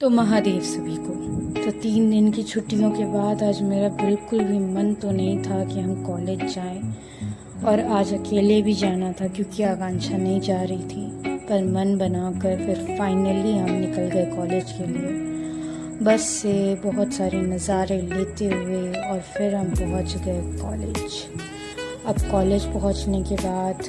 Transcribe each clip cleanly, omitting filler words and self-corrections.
तो महादेव सभी को। तो 3 दिन की छुट्टियों के बाद आज मेरा बिल्कुल भी मन तो नहीं था कि हम कॉलेज जाएं, और आज अकेले भी जाना था क्योंकि आकांक्षा नहीं जा रही थी। पर मन बनाकर फिर फाइनली हम निकल गए कॉलेज के लिए। बस से बहुत सारे नज़ारे लेते हुए और फिर हम पहुंच गए कॉलेज। अब कॉलेज पहुंचने के बाद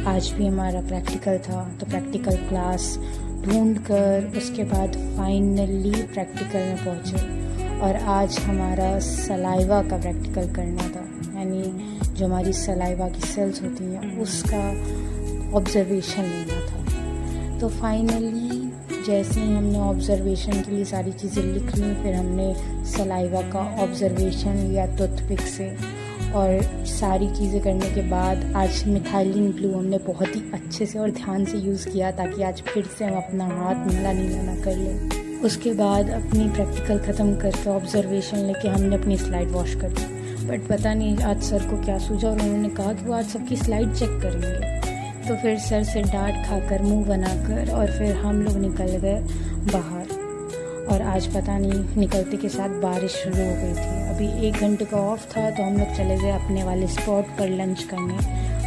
आज भी हमारा प्रैक्टिकल था, तो प्रैक्टिकल क्लास ढूंढकर उसके बाद फाइनली प्रैक्टिकल में पहुँचे। और आज हमारा सलाइवा का प्रैक्टिकल करना था, यानी जो हमारी सलाइवा की सेल्स होती हैं उसका ऑब्जर्वेशन लेना था। तो फाइनली जैसे ही हमने ऑब्जर्वेशन के लिए सारी चीज़ें लिख ली, फिर हमने सलाइवा का ऑब्जर्वेशन लिया टूथपिक से, और सारी चीज़ें करने के बाद आज मिथाइलिन ब्लू हमने बहुत ही अच्छे से और ध्यान से यूज़ किया ताकि आज फिर से हम अपना हाथ नीला नीला ना कर लें। उसके बाद अपनी प्रैक्टिकल ख़त्म करके ऑब्जर्वेशन लेके हमने अपनी स्लाइड वॉश कर दी। बट पता नहीं आज सर को क्या सूझा और उन्होंने कहा कि वो आज सबकी स्लाइड चेक करेंगे। तो फिर सर से डांट खाकर मुंह बनाकर और फिर हम लोग निकल गए बाहर। और आज पता नहीं निकलते के साथ बारिश शुरू हो गई थी। अभी 1 घंटे का ऑफ था तो हम लोग चले गए अपने वाले स्पॉट पर लंच करने।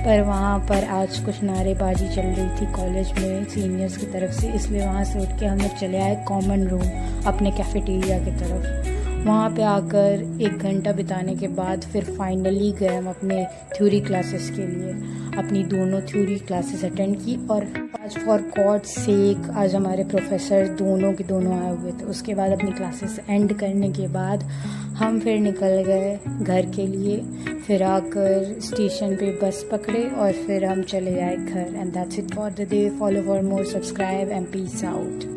पर वहाँ पर आज कुछ नारेबाजी चल रही थी कॉलेज में सीनियर्स की तरफ से, इसलिए वहाँ से उठ के हम लोग चले आए कॉमन रूम अपने कैफेटेरिया की तरफ। वहाँ पे आकर 1 घंटा बिताने के बाद फिर फाइनली गए हम अपने थ्योरी क्लासेस के लिए। अपनी दोनों थ्योरी क्लासेस अटेंड की, और आज फॉर गॉड सेक आज हमारे प्रोफेसर दोनों के दोनों आए हुए थे। उसके बाद अपनी क्लासेस एंड करने के बाद हम फिर निकल गए घर के लिए। फिर आकर स्टेशन पे बस पकड़े और फिर हम चले आए घर। And that's it for the day. Follow for more, subscribe and peace out.